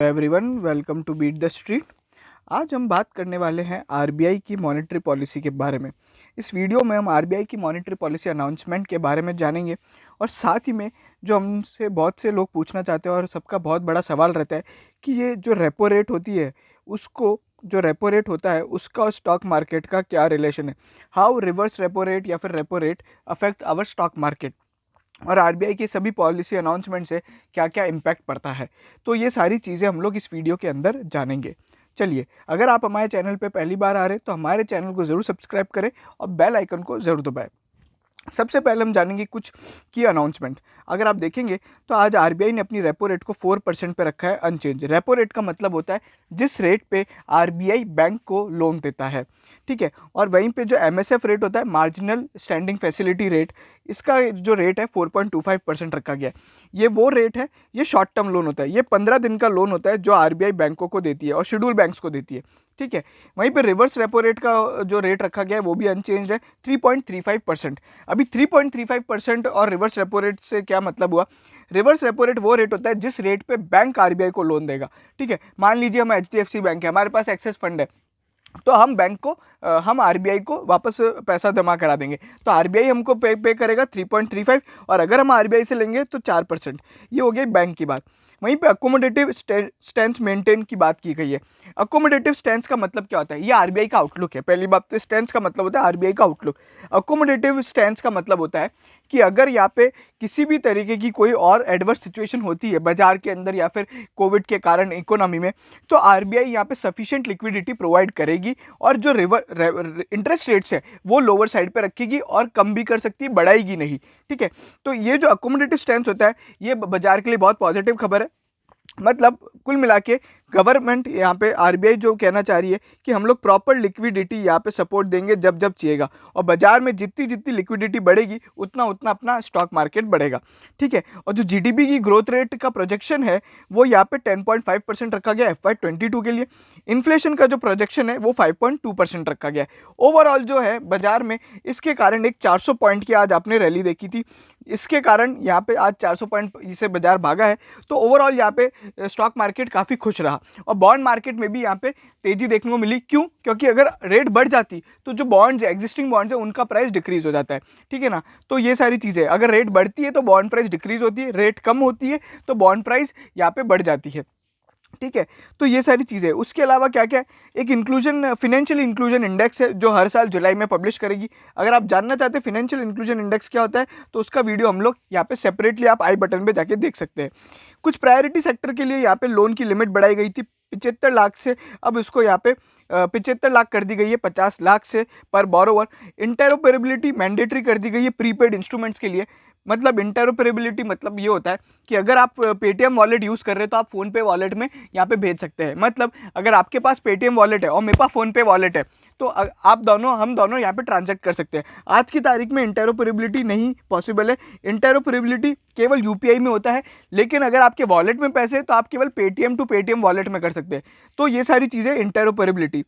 Everyone, welcome to beat the street. आज हम बात करने वाले हैं आरबीआई की मॉनेटरी पॉलिसी के बारे में। इस वीडियो में हम आरबीआई की मॉनेटरी पॉलिसी अनाउंसमेंट के बारे में जानेंगे और साथ ही में जो हमसे बहुत से लोग पूछना चाहते हैं और सबका बहुत बड़ा सवाल रहता है कि ये जो रेपो रेट होती है उसको जो रेपो रेट होता है उसका और स्टॉक मार्केट का क्या रिलेशन है। हाउ रिवर्स रेपो रेट या फिर repo rate affect our stock market और आरबीआई की सभी पॉलिसी अनाउंसमेंट से क्या क्या इम्पैक्ट पड़ता है। तो ये सारी चीज़ें हम लोग इस वीडियो के अंदर जानेंगे। चलिए, अगर आप हमारे चैनल पे पहली बार आ रहे हैं तो हमारे चैनल को ज़रूर सब्सक्राइब करें और बेल आइकन को ज़रूर दबाएं। सबसे पहले हम जानेंगे कुछ की अनाउंसमेंट। अगर आप देखेंगे तो आज आरबीआई ने अपनी रेपो रेट को 4% पे रखा है अनचेंज। रेपो रेट का मतलब होता है जिस रेट पे आरबीआई बैंक को लोन देता है, ठीक है। और वहीं पे जो एमएसएफ रेट होता है, मार्जिनल स्टैंडिंग फैसिलिटी रेट, इसका जो रेट है 4.25% रखा गया है। ये वो रेट है, ये शॉर्ट टर्म लोन होता है, ये 15 दिन का लोन होता है जो आरबीआई बैंकों को देती है और शेड्यूल बैंक्स को देती है, ठीक है। वहीं पे रिवर्स रेपो रेट का जो रेट रखा गया है वो भी अनचेंज है, 3.35%। अभी 3.35% और रिवर्स रेपो रेट से क्या मतलब हुआ। रिवर्स रेपो रेट वो रेट होता है जिस रेट पे बैंक आरबीआई को लोन देगा, ठीक है। मान लीजिए हम एचडीएफसी बैंक है, हमारे पास एक्सेस फंड है, तो हम बैंक को हम आरबीआई को वापस पैसा जमा करा देंगे, तो आरबीआई हमको पे करेगा 3.35 और अगर हम आरबीआई से लेंगे तो 4%। ये हो गई बैंक की बात। वहीं पे अकोमोडेटिव स्टैंस मेंटेन की बात की गई है। अकोमोडेटिव स्टैंस का मतलब क्या होता है, ये आरबीआई का आउटलुक है। पहली बात तो स्टैंस का मतलब होता है आरबीआई का आउटलुक। अकोमोडेटिव स्टैंस का मतलब होता है कि अगर यहाँ पे किसी भी तरीके की कोई और एडवर्स सिचुएशन होती है बाजार के अंदर या फिर कोविड के कारण इकोनॉमी में, तो आरबीआई यहाँ पे सफिशिएंट लिक्विडिटी प्रोवाइड करेगी और जो इंटरेस्ट रेट्स है वो लोअर साइड पे रखेगी और कम भी कर सकती है, बढ़ाएगी नहीं, ठीक है। तो ये जो अकोमोडेटिव स्टैंस होता है ये बाजार के लिए बहुत पॉजिटिव खबर है। मतलब कुल मिला के गवर्नमेंट यहाँ पे आरबीआई जो कहना चाह रही है कि हम लोग प्रॉपर लिक्विडिटी यहाँ पे सपोर्ट देंगे जब जब चाहिएगा, और बाजार में जितनी जितनी लिक्विडिटी बढ़ेगी उतना उतना अपना स्टॉक मार्केट बढ़ेगा, ठीक है। और जो जीडीपी की ग्रोथ रेट का प्रोजेक्शन है वो यहाँ पे 10.5% रखा गया FY22 के लिए। इन्फ्लेशन का जो प्रोजेक्शन है वो 5.2% रखा गया है। ओवरऑल जो है बाजार में इसके कारण एक 400 पॉइंट की आज आपने रैली देखी थी, इसके कारण यहाँ पे आज 400 पॉइंट से बाजार भागा है। तो ओवरऑल यहाँ पे स्टॉक मार्केट काफ़ी खुश रहा और बॉन्ड मार्केट में भी यहाँ पे तेजी देखने को मिली। क्यों? क्योंकि अगर रेट बढ़ जाती तो जो बॉन्ड्स एग्जिस्टिंग बॉन्ड्स है उनका प्राइस डिक्रीज हो जाता है, ठीक है ना। तो ये सारी चीज़ें, अगर रेट बढ़ती है तो बॉन्ड प्राइस डिक्रीज होती है, रेट कम होती है तो बॉन्ड प्राइस यहाँ पे बढ़ जाती है, ठीक है। तो ये सारी चीज़ें, उसके अलावा क्या क्या है, एक इंक्लूजन फिनेंशियल इंक्लूजन इंडेक्स है जो हर साल जुलाई में पब्लिश करेगी। अगर आप जानना चाहते हैं फिनेंशियल इंक्लूजन इंडेक्स क्या होता है तो उसका वीडियो हम लोग यहाँ पे सेपरेटली आप आई बटन पे जाके देख सकते हैं। कुछ प्रायोरिटी सेक्टर के लिए यहाँ पे लोन की लिमिट बढ़ाई गई थी 75 लाख से, अब इसको यहाँ पे 75 लाख कर दी गई है 50 लाख से पर बोरोवर। इंटरऑपरेबिलिटी मैंडेटरी कर दी गई है प्रीपेड इंस्ट्रूमेंट्स के लिए। मतलब इंटरऑपरेबिलिटी मतलब ये होता है कि अगर आप पेटीएम वॉलेट यूज़ कर रहे हो तो आप फ़ोन पे वॉलेट में यहाँ पे भेज सकते हैं। मतलब अगर आपके पास पेटीएम वॉलेट है और मेरे पास फ़ोन पे वॉलेट है तो हम दोनों यहाँ पे ट्रांजैक्ट कर सकते हैं। आज की तारीख में इंटरऑपरेबिलिटी नहीं पॉसिबल है, इंटरऑपरेबिलिटी केवल यूपीआई में होता है, लेकिन अगर आपके वॉलेट में पैसे हैं तो आप केवल पेटीएम टू पेटीएम वॉलेट में कर सकते हैं। तो ये सारी चीज़ें इंटरऑपरेबिलिटी।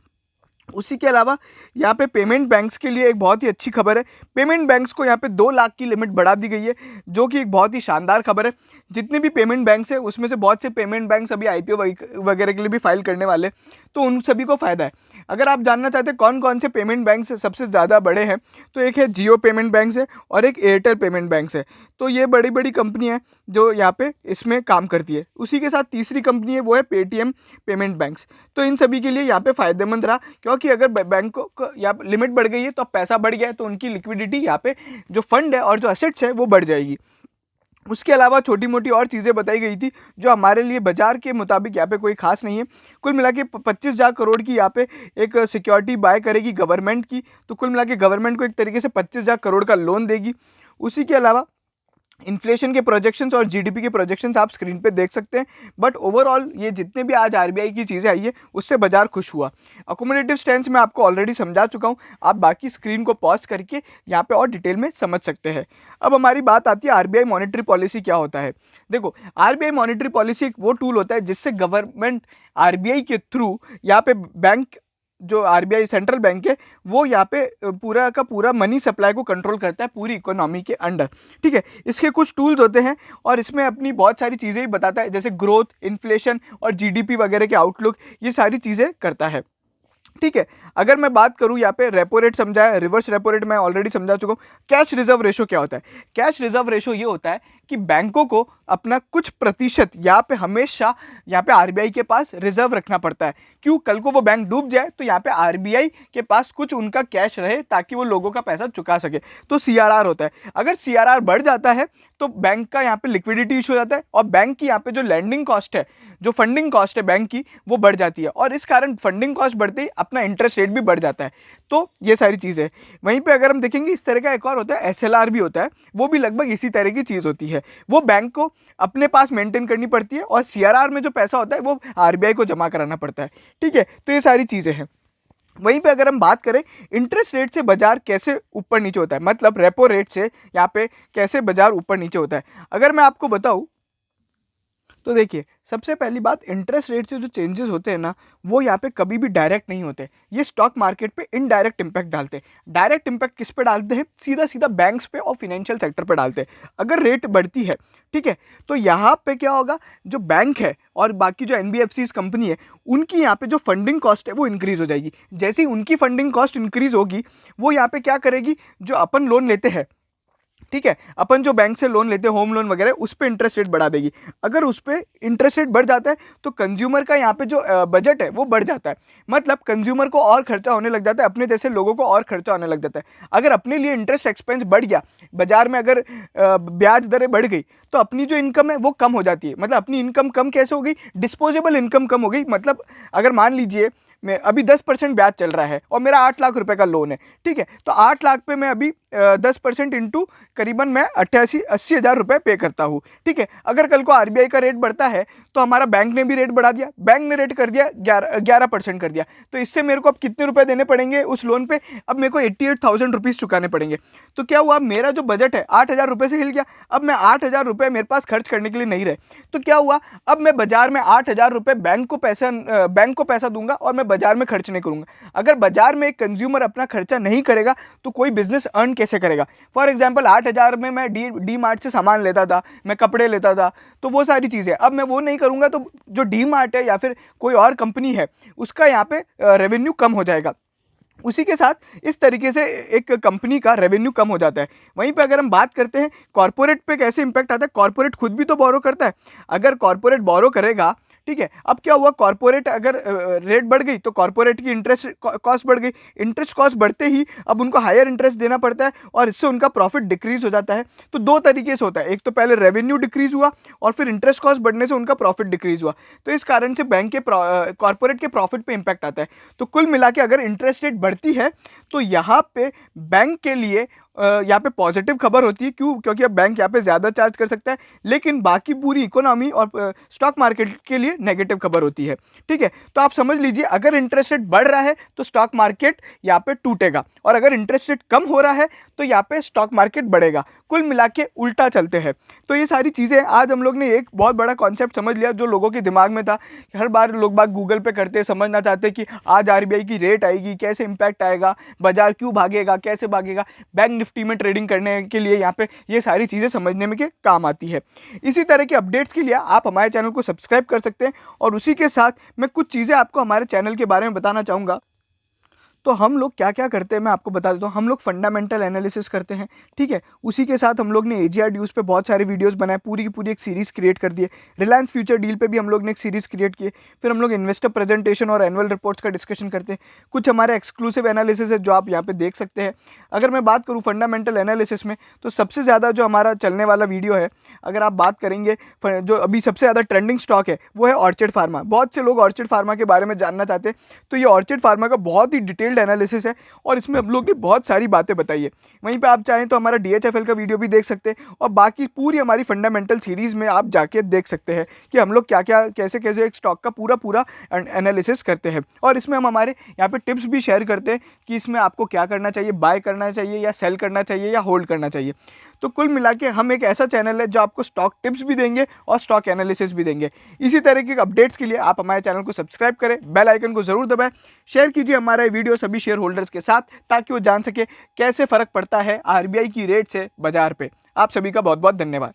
उसी के अलावा यहाँ पे पेमेंट बैंक्स के लिए एक बहुत ही अच्छी खबर है। पेमेंट बैंक्स को यहाँ पे 2 लाख की लिमिट बढ़ा दी गई है, जो कि एक बहुत ही शानदार खबर है। जितने भी पेमेंट बैंक्स है उसमें से बहुत से पेमेंट बैंक्स अभी आईपीओ वगैरह के लिए भी फाइल करने वाले, तो उन सभी को फ़ायदा है। अगर आप जानना चाहते हैं कौन कौन से पेमेंट बैंक्स सबसे ज़्यादा बड़े हैं, तो एक है जियो पेमेंट बैंक्स है और एक एयरटेल पेमेंट बैंक्स है। तो ये बड़ी बड़ी कंपनी है जो यहाँ पे इसमें काम करती है। उसी के साथ तीसरी कंपनी है वो है पेटीएम पेमेंट बैंक्स। तो इन सभी के लिए यहाँ पे फ़ायदेमंद रहा, क्योंकि अगर बैंकों को यहाँ लिमिट बढ़ गई है तो पैसा बढ़ गया है तो उनकी लिक्विडिटी यहाँ पे जो फंड है और जो असेट्स है वो बढ़ जाएगी। उसके अलावा छोटी मोटी और चीज़ें बताई गई थी जो हमारे लिए बाजार के मुताबिक यहाँ पे कोई खास नहीं है। कुल मिला के 25,000 करोड़ की यहाँ पे एक सिक्योरिटी बाय करेगी गवर्नमेंट की, तो कुल मिला के गवर्नमेंट को एक तरीके से 25,000 करोड़ का लोन देगी। उसी के अलावा इन्फ्लेशन के प्रोजेक्शंस और जीडीपी के प्रोजेक्शंस आप स्क्रीन पे देख सकते हैं। बट ओवरऑल ये जितने भी आज आरबीआई की चीज़ें आई है उससे बाजार खुश हुआ। अकोमोडेटिव स्टैंस मैं आपको ऑलरेडी समझा चुका हूँ, आप बाकी स्क्रीन को पॉज करके यहाँ पे और डिटेल में समझ सकते हैं। अब हमारी बात आती है आरबीआई मॉनेटरी पॉलिसी क्या होता है। देखो, आरबीआई मॉनेटरी पॉलिसी एक वो टूल होता है जिससे गवर्नमेंट आरबीआई के थ्रू यहाँ पे बैंक जो आरबीआई सेंट्रल बैंक है वो यहाँ पे पूरा का पूरा मनी सप्लाई को कंट्रोल करता है पूरी इकोनॉमी के अंडर। ठीक है, इसके कुछ टूल्स होते हैं और इसमें अपनी बहुत सारी चीज़ें भी बताता है, जैसे ग्रोथ, इन्फ्लेशन और जीडीपी वगैरह के आउटलुक, ये सारी चीज़ें करता है। ठीक है, अगर मैं बात करूं यहाँ पे रेपो रेट समझा है, रिवर्स रेपो रेट मैं ऑलरेडी समझा चुका हूँ। कैश रिजर्व रेशो क्या होता है? कैश रिजर्व रेशो ये होता है कि बैंकों को अपना कुछ प्रतिशत यहाँ पे हमेशा यहाँ पे आरबीआई के पास रिजर्व रखना पड़ता है। क्यों? कल को वो बैंक डूब जाए तो यहाँ पे आरबीआई के पास कुछ उनका कैश रहे ताकि वो लोगों का पैसा चुका सके, तो सीआरआर होता है। अगर सीआरआर बढ़ जाता है तो बैंक का यहाँ पे लिक्विडिटी इशू हो जाता है और बैंक की यहाँ पे जो लैंडिंग कॉस्ट है, जो फंडिंग कॉस्ट है बैंक की, वो बढ़ जाती है और इस कारण फंडिंग कॉस्ट बढ़ते ही अपना इंटरेस्ट रेट भी बढ़ जाता है। तो ये सारी चीज़ें वहीं पे अगर हम देखेंगे, इस तरह का एक और होता है एसएलआर भी होता है, वो भी लगभग इसी तरह की चीज़ होती है। वो बैंक को अपने पास मेंटेन करनी पड़ती है और सीआरआर में जो पैसा होता है वो आरबीआई को जमा कराना पड़ता है। ठीक है, तो ये सारी चीज़ें हैं। वहीं पे अगर हम बात करें इंटरेस्ट रेट से बाजार कैसे ऊपर नीचे होता है, मतलब रेपो रेट से यहाँ पे कैसे बाजार ऊपर नीचे होता है, अगर मैं आपको बताऊं तो देखिए, सबसे पहली बात, इंटरेस्ट रेट से जो चेंजेस होते हैं ना, वो यहाँ पे कभी भी डायरेक्ट नहीं होते। ये स्टॉक मार्केट पे इनडायरेक्ट इंपैक्ट डालते हैं। डायरेक्ट इंपैक्ट किस पे डालते हैं? सीधा सीधा बैंक्स पे और फिनेंशियल सेक्टर पे डालते हैं। अगर रेट बढ़ती है, ठीक है, तो यहाँ पे क्या होगा, जो बैंक है और बाकी जो एनबीएफसीज कंपनी है, उनकी यहाँ पे जो फंडिंग कॉस्ट है वो इंक्रीज हो जाएगी। जैसे ही उनकी फंडिंग कॉस्ट इंक्रीज होगी, वो यहाँ पे क्या करेगी, जो अपन लोन लेते हैं, ठीक है, अपन जो बैंक से लोन लेते हैं, होम लोन वगैरह, उस पर इंटरेस्ट रेट बढ़ा देगी। अगर उस पर इंटरेस्ट रेट बढ़ जाता है तो कंज्यूमर का यहाँ पे जो बजट है वो बढ़ जाता है, मतलब कंज्यूमर को और खर्चा होने लग जाता है, अपने जैसे लोगों को और खर्चा होने लग जाता है। अगर अपने लिए इंटरेस्ट एक्सपेंस बढ़ गया, बाजार में अगर ब्याज दरें बढ़ गई, तो अपनी जो इनकम है वो कम हो जाती है। मतलब अपनी इनकम कम कैसे हो गई? डिस्पोजेबल इनकम कम हो गई। मतलब अगर मान लीजिए मैं अभी 10% ब्याज चल रहा है और मेरा 8 लाख रुपए का लोन है, ठीक है, तो 8 लाख पे मैं अभी 10% इंटू करीबन मैं 88-80 हज़ार रुपये पे करता हूँ। ठीक है, अगर कल को आरबीआई का रेट बढ़ता है तो हमारा बैंक ने भी रेट बढ़ा दिया, बैंक ने रेट कर दिया 11% कर दिया, तो इससे मेरे को अब कितने रुपए देने पड़ेंगे उस लोन पे? अब मेरे को 88,000 रुपीज़ चुकाने पड़ेंगे। तो क्या हुआ, मेरा जो बजट है 8 हज़ार रुपये से हिल गया। अब मैं 8 हज़ार रुपये मेरे पास खर्च करने के लिए नहीं रहे, तो क्या हुआ, अब मैं बाजार में 8 हज़ार रुपये बैंक को पैसा दूंगा और मैं बाजार में खर्च नहीं करूंगा। अगर बाजार में एक कंज्यूमर अपना खर्चा नहीं करेगा तो कोई बिजनेस अर्न कैसे करेगा? फॉर एग्जांपल 8 हज़ार में मैं डी मार्ट से सामान लेता था, मैं कपड़े लेता था, तो वो सारी चीज़ें अब मैं वो नहीं करूंगा, तो जो डी मार्ट है या फिर कोई और कंपनी है, उसका यहाँ पे रेवेन्यू कम हो जाएगा। उसी के साथ इस तरीके से एक कंपनी का रेवेन्यू कम हो जाता है। वहीं पे अगर हम बात करते हैं कॉर्पोरेट पे कैसे इंपैक्ट आता है, कॉर्पोरेट खुद भी तो बोरो करता है। अगर कॉर्पोरेट बोरो करेगा, ठीक है, अब क्या हुआ, कॉर्पोरेट अगर रेट बढ़ गई तो कॉर्पोरेट की इंटरेस्ट कॉस्ट बढ़ गई। इंटरेस्ट कॉस्ट बढ़ते ही अब उनको हायर इंटरेस्ट देना पड़ता है और इससे उनका प्रॉफिट डिक्रीज हो जाता है। तो दो तरीके से होता है, एक तो पहले रेवेन्यू डिक्रीज हुआ और फिर इंटरेस्ट कॉस्ट बढ़ने से उनका प्रॉफिट डिक्रीज हुआ। तो इस कारण से बैंक के कॉर्पोरेट के प्रॉफिट पे इंपैक्ट आता है। तो कुल मिला के अगर इंटरेस्ट रेट बढ़ती है तो यहाँ पे बैंक के लिए यहाँ पे पॉजिटिव खबर होती है। क्यों? क्योंकि अब बैंक यहाँ पे ज़्यादा चार्ज कर सकता है, लेकिन बाकी पूरी इकोनॉमी और स्टॉक मार्केट के लिए नेगेटिव खबर होती है। ठीक है, तो आप समझ लीजिए, अगर इंटरेस्ट रेट बढ़ रहा है तो स्टॉक मार्केट यहाँ पे टूटेगा और अगर इंटरेस्ट रेट कम हो रहा है तो यहाँ पे स्टॉक मार्केट बढ़ेगा। कुल मिला के उल्टा चलते हैं। तो ये सारी चीज़ें आज हम लोग ने एक बहुत बड़ा कॉन्सेप्ट समझ लिया जो लोगों के दिमाग में था। हर बार लोग बात गूगल पे करते, समझना चाहते कि आज आरबीआई की रेट आएगी, कैसे इंपैक्ट आएगा, बाजार क्यों भागेगा, कैसे भागेगा। बैंक निफ्टी में ट्रेडिंग करने के लिए यहाँ पे ये सारी चीज़ें समझने में के काम आती है। इसी तरह के अपडेट्स के लिए आप हमारे चैनल को सब्सक्राइब कर सकते हैं और उसी के साथ मैं कुछ चीज़ें आपको हमारे चैनल के बारे में बताना चाहूँगा। तो हम लोग क्या क्या करते हैं मैं आपको बता देता हूँ। हम लोग फंडामेंटल एनालिसिस करते हैं, ठीक है। उसी के साथ हम लोग ने एजीआर ड्यूज पे बहुत सारे वीडियोस बनाए, पूरी की पूरी एक सीरीज़ क्रिएट कर दिए। रिलायंस फ्यूचर डील पे भी हम लोग ने एक सीरीज़ क्रिएट की। फिर हम लोग इन्वेस्टर प्रेजेंटेशन और एनुअल रिपोर्ट्स का डिस्कशन करते हैं। कुछ हमारे एक्सक्लूसिव एनालिसिस है जो आप यहाँ पे देख सकते हैं। अगर मैं बात करूँ फंडामेंटल एनालिसिस में, तो सबसे ज़्यादा जो हमारा चलने वाला वीडियो है, अगर आप बात करेंगे जो अभी सबसे ज़्यादा ट्रेंडिंग स्टॉक है वो है ऑर्चिड फार्मा। बहुत से लोग ऑर्चिड फार्मा के बारे में जानना चाहते हैं, तो ये ऑर्चिड फार्मा का बहुत ही डिटेल्ड एनालिसिस है और इसमें हम लोग ने बहुत सारी बातें बताई है। वहीं पे आप चाहें तो हमारा डीएचएफएल का वीडियो भी देख सकते हैं और बाकी पूरी हमारी फंडामेंटल सीरीज़ में आप जाके देख सकते हैं कि हम लोग क्या क्या कैसे कैसे एक स्टॉक का पूरा एनालिसिस करते हैं। और इसमें हम हमारे यहाँ पे टिप्स भी शेयर करते हैं कि इसमें आपको क्या करना चाहिए, बाय करना चाहिए या सेल करना चाहिए या होल्ड करना चाहिए। तो कुल मिला के हम एक ऐसा चैनल है जो आपको स्टॉक टिप्स भी देंगे और स्टॉक एनालिसिस भी देंगे। इसी तरह के अपडेट्स के लिए आप हमारे चैनल को सब्सक्राइब करें, बेल आइकन को जरूर दबाएं, शेयर कीजिए हमारा वीडियो सभी शेयर होल्डर्स के साथ ताकि वो जान सके कैसे फर्क पड़ता है आरबीआई की रेट से बाजार पे। आप सभी का बहुत बहुत धन्यवाद।